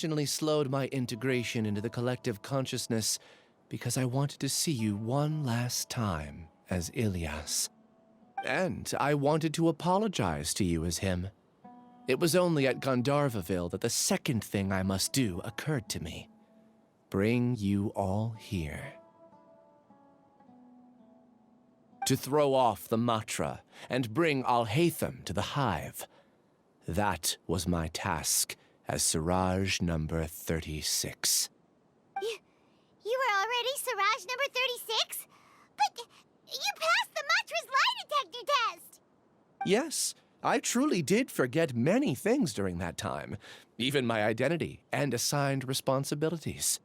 intentionally slowed my integration into the collective consciousness because I wanted to see you one last time as Ilias. And I wanted to apologize to you as him. It was only at Gandharvaville that the second thing I must do occurred to me. Bring you all here. To throw off the Matra and bring ALHAITHAM to the hive. That was my task as SIRAJ number 36. You were already SIRAJ number 36? But you passed the Matra's lie detector test! Yes, I truly did forget many things during that time, even my identity and assigned responsibilities.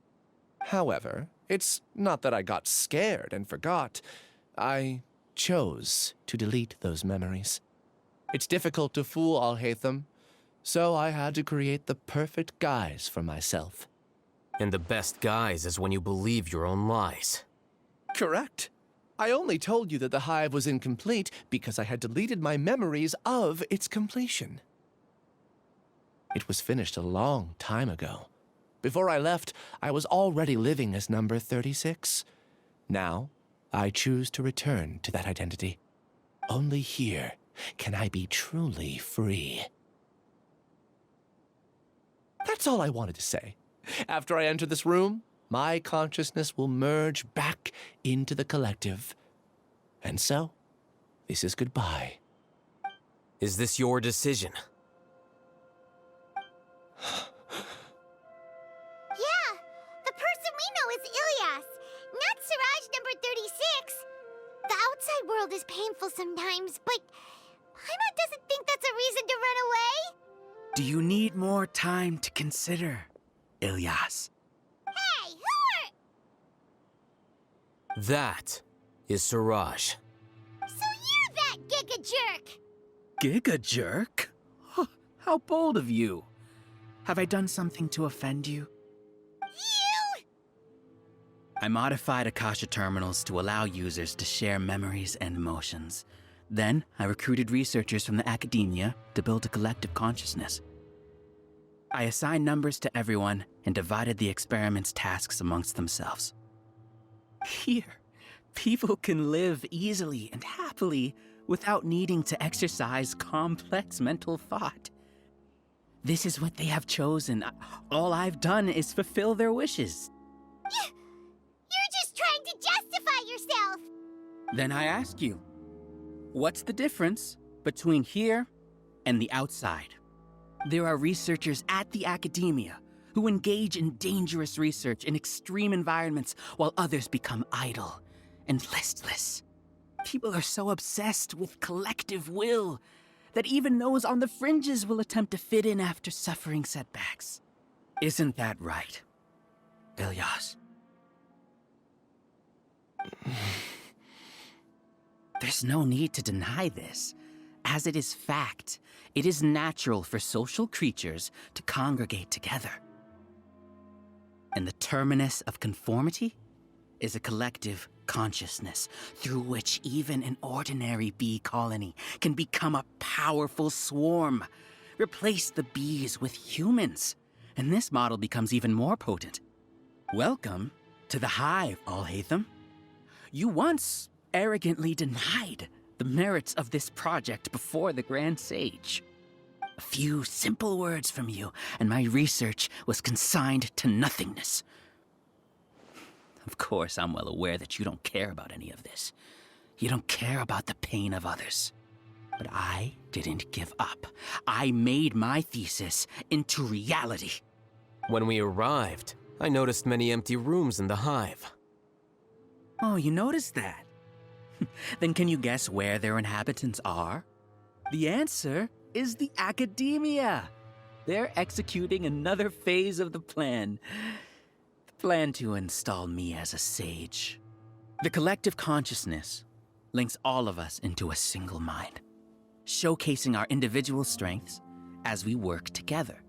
However, it's not that I got scared and forgot. I chose to delete those memories. It's difficult to fool ALHAITHAM, so I had to create the perfect guise for myself. And the best guise is when you believe your own lies. Correct. I only told you that the hive was incomplete because I had deleted my memories of its completion. It was finished a long time ago. Before I left, I was already living as number 36. Now, I choose to return to that identity. Only here can I be truly free. That's all I wanted to say. After I enter this room, my consciousness will merge back into the collective. And so, this is goodbye. Is this your decision? Yeah, the person we know is Ilias, not SIRAJ number 36. The outside world is painful sometimes, but Paimon doesn't think that's a reason to run away. Do you need more time to consider, Ilias? Hey, who are... That is SIRAJ. So you're that giga jerk! Giga jerk? Oh, how bold of you. Have I done something to offend you? You! I modified Akasha terminals to allow users to share memories and emotions. Then, I recruited researchers from the academia to build a collective consciousness. I assigned numbers to everyone and divided the experiment's tasks amongst themselves. Here, people can live easily and happily without needing to exercise complex mental thought. This is what they have chosen. All I've done is fulfill their wishes. You're just trying to justify yourself! Then I ask you, what's the difference between here and the outside? There are researchers at the academia who engage in dangerous research in extreme environments while others become idle and listless. People are so obsessed with collective will that even those on the fringes will attempt to fit in after suffering setbacks. Isn't that right, Ilias? There's no need to deny this, as it is fact. It is natural for social creatures to congregate together. And the terminus of conformity is a collective consciousness through which even an ordinary bee colony can become a powerful swarm. Replace the bees with humans, and this model becomes even more potent. Welcome to the hive, ALHAITHAM. You once arrogantly denied the merits of this project before the Grand Sage. A few simple words from you, and my research was consigned to nothingness. Of course, I'm well aware that you don't care about any of this. You don't care about the pain of others. But I didn't give up. I made my thesis into reality. When we arrived, I noticed many empty rooms in the hive. Oh, you noticed that? Then can you guess where their inhabitants are? The answer is the academia. They're executing another phase of the plan. The plan to install me as a sage. The collective consciousness links all of us into a single mind, showcasing our individual strengths as we work together.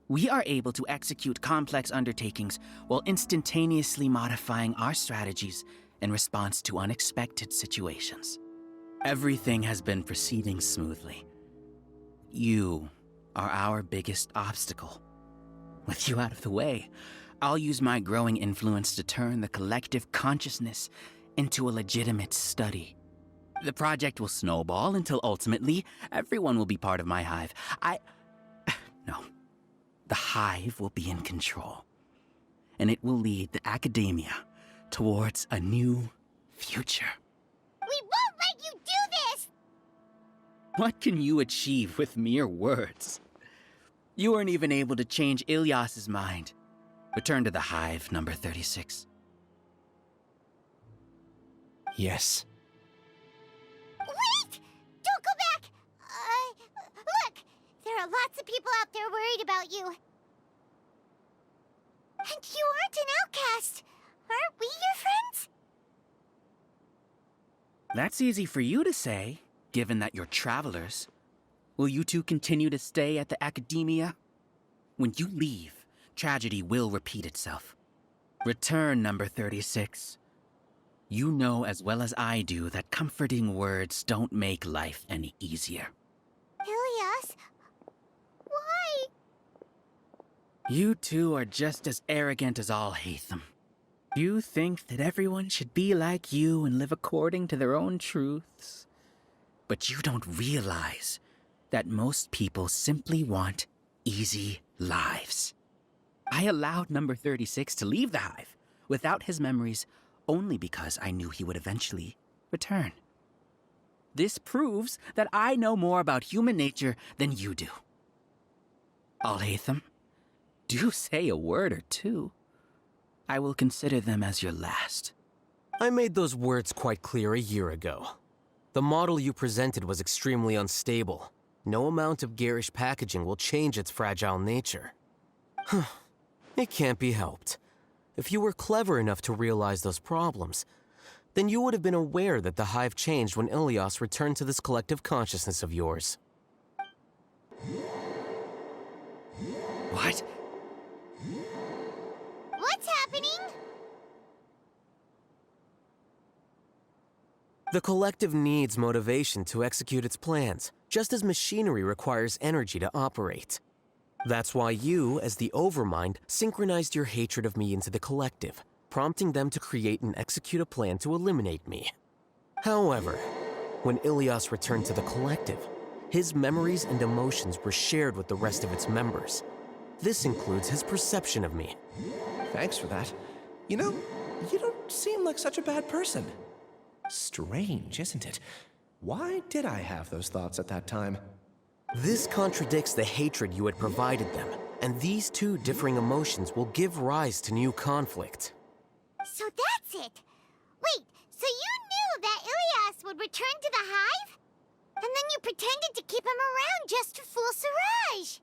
We are able to execute complex undertakings while instantaneously modifying our strategies in response to unexpected situations. Everything has been proceeding smoothly. You are our biggest obstacle. With you out of the way, I'll use my growing influence to turn the collective consciousness into a legitimate study. The project will snowball until ultimately everyone will be part of my hive. No. The hive will be in control. And it will lead the academia towards a new future. We won't let you do this! What can you achieve with mere words? You weren't even able to change Ilyas's mind. Return to the hive, number 36. Yes. Wait! Don't go back! Look! There are lots of people out there worried about you. And you aren't an outcast. Aren't we your friends? That's easy for you to say, given that you're travelers. Will you two continue to stay at the academia? When you leave, tragedy will repeat itself. Return, number 36. You know as well as I do that comforting words don't make life any easier. Ilyas? Why? You two are just as arrogant as ALHAITHAM. You think that everyone should be like you and live according to their own truths. But you don't realize that most people simply want easy lives. I allowed number 36 to leave the hive without his memories only because I knew he would eventually return. This proves that I know more about human nature than you do. ALHAITHAM, do say a word or two. I will consider them as your last. I made those words quite clear a year ago. The model you presented was extremely unstable. No amount of garish packaging will change its fragile nature. It can't be helped. If you were clever enough to realize those problems, then you would have been aware that the hive changed when Ilyas returned to this collective consciousness of yours. What? What's happening? The collective needs motivation to execute its plans, just as machinery requires energy to operate. That's why you, as the Overmind, synchronized your hatred of me into the collective, prompting them to create and execute a plan to eliminate me. However, when Ilyas returned to the collective, his memories and emotions were shared with the rest of its members. This includes his perception of me. Thanks for that. You know, you don't seem like such a bad person. Strange, isn't it? Why did I have those thoughts at that time? This contradicts the hatred you had provided them, and these two differing emotions will give rise to new conflict. So that's it. Wait, so you knew that Ilyas would return to the hive? And then you pretended to keep him around just to fool SIRAJ.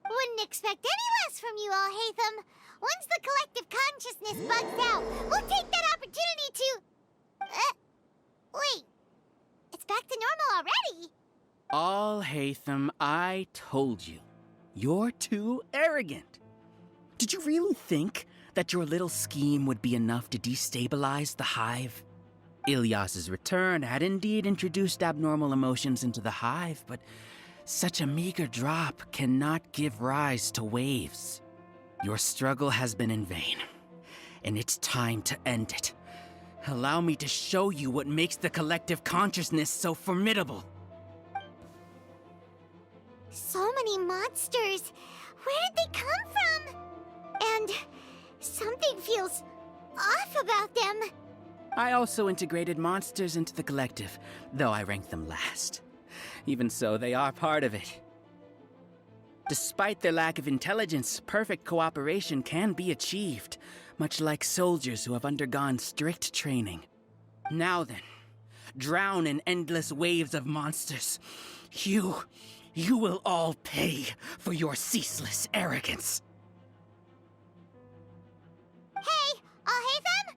Wouldn't expect any less from you, ALHAITHAM. Once the collective consciousness bugs out, we'll take that opportunity to... wait. It's back to normal already. ALHAITHAM, I told you. You're too arrogant. Did you really think that your little scheme would be enough to destabilize the hive? Ilyas's return had indeed introduced abnormal emotions into the hive, but such a meager drop cannot give rise to waves. Your struggle has been in vain, and it's time to end it. Allow me to show you what makes the collective consciousness so formidable. So many monsters. Where did they come from? And something feels off about them. I also integrated monsters into the collective, though I ranked them last. Even so, they are part of it. Despite their lack of intelligence, perfect cooperation can be achieved, much like soldiers who have undergone strict training. Now then, drown in endless waves of monsters. You will all pay for your ceaseless arrogance. Hey, ALHAITHAM?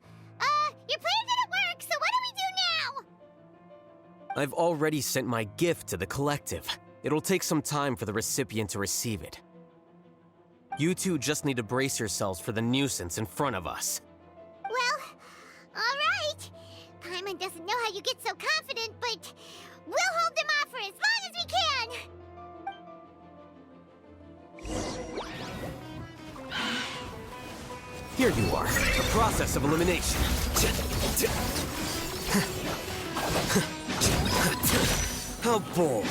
Your plan didn't work, so what do we do now? I've already sent my gift to the collective. It'll take some time for the recipient to receive it. You two just need to brace yourselves for the nuisance in front of us. Well, all right. Paimon doesn't know how you get so confident, but we'll hold them off for as long as we can. Here you are. A process of elimination. How bold.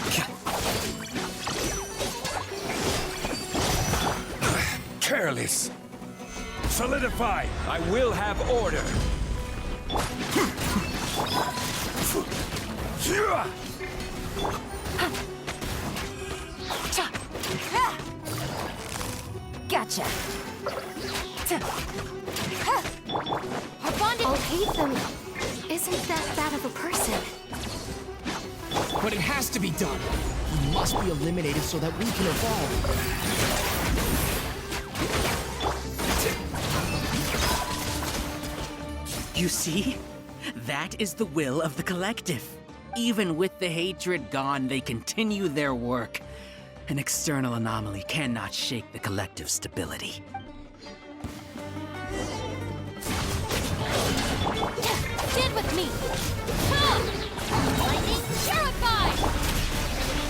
Careless. Solidify. I will have order. Gotcha. Our bonded ALHAITHAM isn't that bad of a person. But it has to be done. He must be eliminated so that we can evolve. You see? That is the will of the collective. Even with the hatred gone, they continue their work. An external anomaly cannot shake the collective's stability. Stand with me! Come! Lightning purified!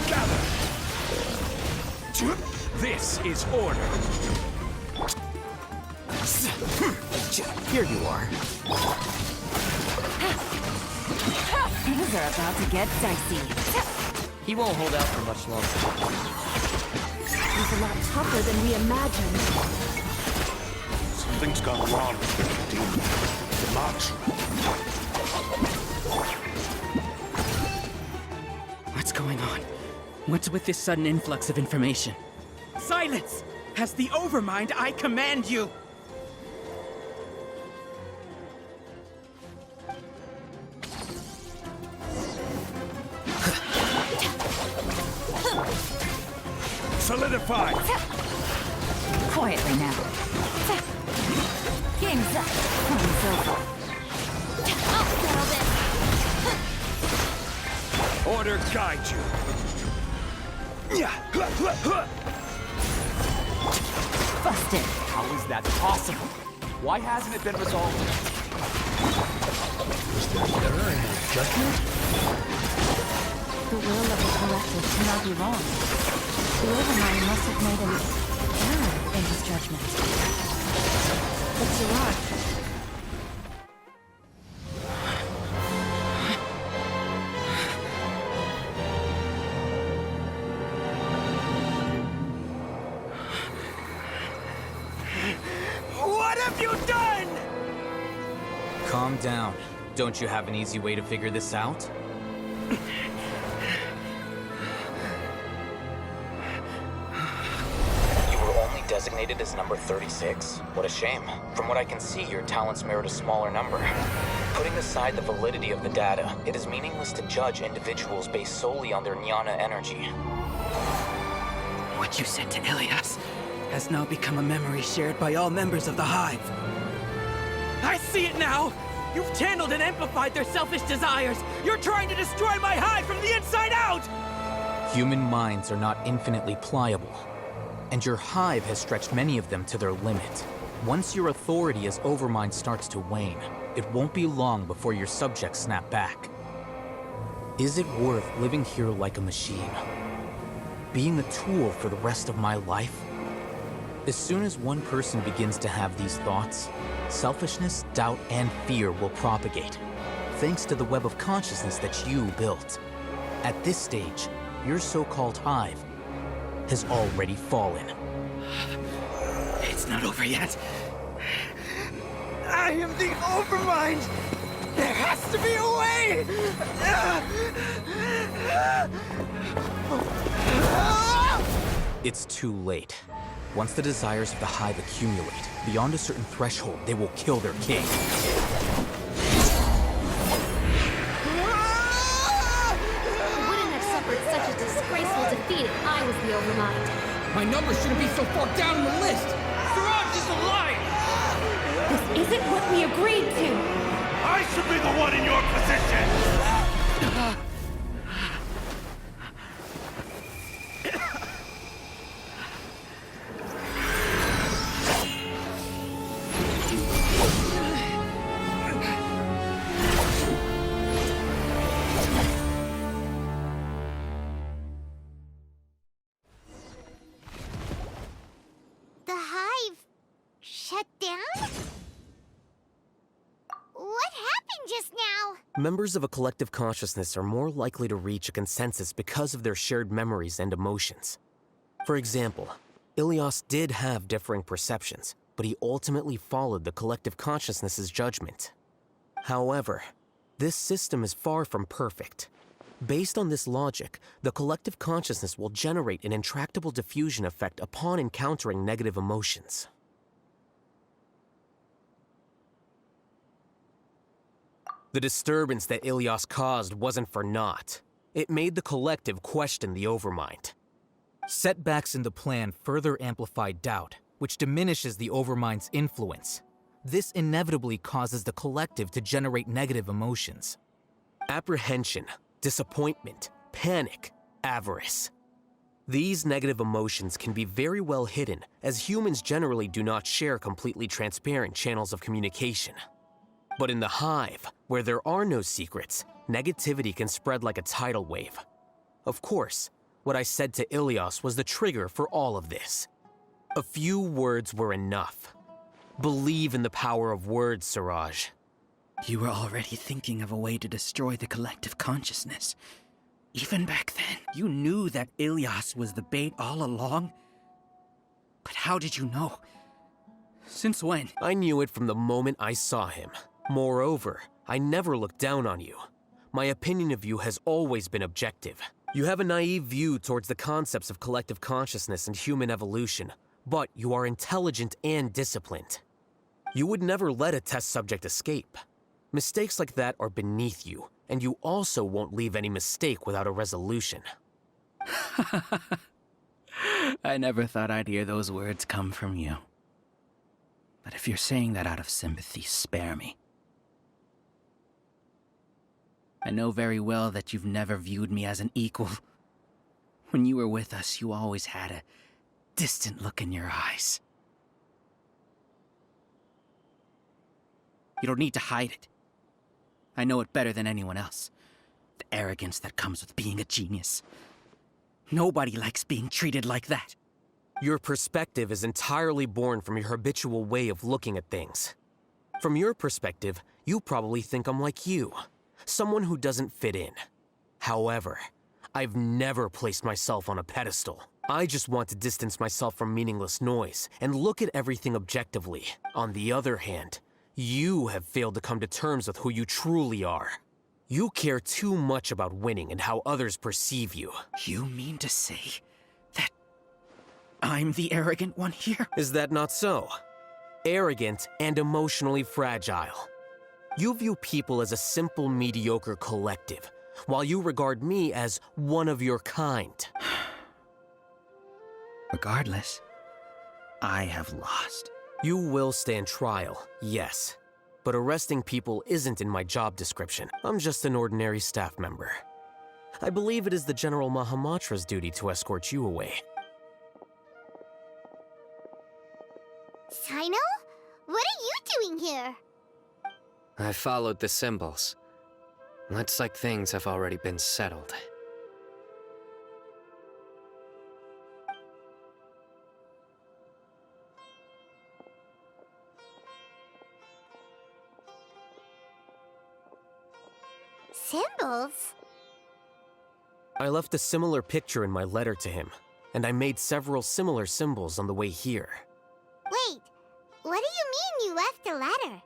Gather. This is order. Here you are. Things are about to get dicey. He won't hold out for much longer. He's a lot tougher than we imagined. Something's gone wrong with the demon. The march. What's going on? What's with this sudden influx of information? Silence! As the Overmind, I command you! Solidify. Quietly now. Game's up. Time's over. I'll settle this. Order guide you. Busted. How is that possible? Why hasn't it been resolved? Is there error in his judgment? The will of the collective cannot be wrong. The Overmind must have made an error in his judgment. But SIRAJ... What have you done? Calm down. Don't you have an easy way to figure this out? You were only designated as number 36? What a shame. From what I can see, your talents merit a smaller number. Putting aside the validity of the data, it is meaningless to judge individuals based solely on their jnana energy. What you said to Ilias has now become a memory shared by all members of the Hive. I see it now! You've channeled and amplified their selfish desires! You're trying to destroy my Hive from the inside out! Human minds are not infinitely pliable, and your Hive has stretched many of them to their limit. Once your authority as Overmind starts to wane, it won't be long before your subjects snap back. Is it worth living here like a machine? Being a tool for the rest of my life? As soon as one person begins to have these thoughts, selfishness, doubt, and fear will propagate, thanks to the web of consciousness that you built. At this stage, your so-called Hive has already fallen. It's not over yet. I am the Overmind! There has to be a way! It's too late. Once the desires of the Hive accumulate, beyond a certain threshold, they will kill their king. I wouldn't have suffered such a disgraceful defeat if I was the Overmind. My number shouldn't be so far down in the list. SIRAJ is a liar! This isn't what we agreed to! I should be the one in your position! The Hive... shut down? Members of a collective consciousness are more likely to reach a consensus because of their shared memories and emotions. For example, Ilias did have differing perceptions, but he ultimately followed the collective consciousness's judgment. However, this system is far from perfect. Based on this logic, the collective consciousness will generate an intractable diffusion effect upon encountering negative emotions. The disturbance that Ilias caused wasn't for naught. It made the collective question the Overmind. Setbacks in the plan further amplify doubt, which diminishes the Overmind's influence. This inevitably causes the collective to generate negative emotions. Apprehension, disappointment, panic, avarice. These negative emotions can be very well hidden, as humans generally do not share completely transparent channels of communication. But in the hive, where there are no secrets, negativity can spread like a tidal wave. Of course, what I said to Ilias was the trigger for all of this. A few words were enough. Believe in the power of words, Siraj. You were already thinking of a way to destroy the collective consciousness. Even back then, you knew that Ilias was the bait all along. But how did you know? Since when? I knew it from the moment I saw him. Moreover, I never looked down on you. My opinion of you has always been objective. You have a naive view towards the concepts of collective consciousness and human evolution, but you are intelligent and disciplined. You would never let a test subject escape. Mistakes like that are beneath you, and you also won't leave any mistake without a resolution. I never thought I'd hear those words come from you. But if you're saying that out of sympathy, spare me. I know very well that you've never viewed me as an equal. When you were with us, you always had a distant look in your eyes. You don't need to hide it. I know it better than anyone else. The arrogance that comes with being a genius. Nobody likes being treated like that. Your perspective is entirely born from your habitual way of looking at things. From your perspective, you probably think I'm like you, someone who doesn't fit in. However, I've never placed myself on a pedestal. I just want to distance myself from meaningless noise and look at everything objectively. On the other hand, you have failed to come to terms with who you truly are. You care too much about winning and how others perceive you. You mean to say that I'm the arrogant one here? Is that not so? Arrogant and emotionally fragile. You view people as a simple, mediocre collective, while you regard me as one of your kind. Regardless, I have lost. You will stand trial, yes. But arresting people isn't in my job description. I'm just an ordinary staff member. I believe it is the General Mahamatra's duty to escort you away. Sino? What are you doing here? I followed the symbols. Looks like things have already been settled. Symbols? I left a similar picture in my letter to him, and I made several similar symbols on the way here. Wait, what do you mean you left a letter?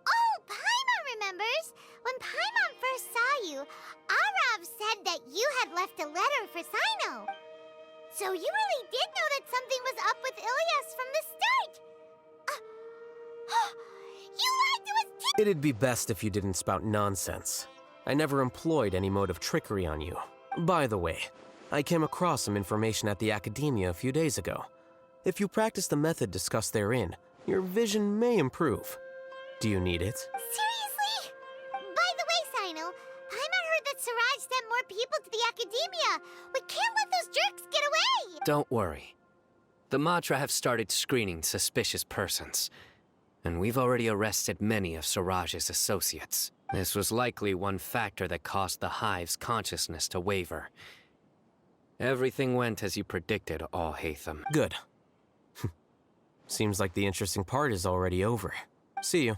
Oh, Paimon remembers! When Paimon first saw you, Arav said that you had left a letter for Sino. So you really did know that something was up with Ilias from the start! You lied to us too! It'd be best if you didn't spout nonsense. I never employed any mode of trickery on you. By the way, I came across some information at the Academia a few days ago. If you practice the method discussed therein, your vision may improve. Do you need it? Seriously? By the way, Sino, Paimon heard that Siraj sent more people to the Academia. We can't let those jerks get away! Don't worry. The Matra have started screening suspicious persons, and we've already arrested many of Siraj's associates. This was likely one factor that caused the Hive's consciousness to waver. Everything went as you predicted, ALHAITHAM. Good. Seems like the interesting part is already over. See you.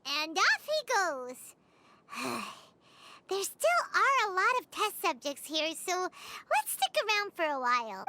And off he goes. There still are a lot of test subjects here, so let's stick around for a while.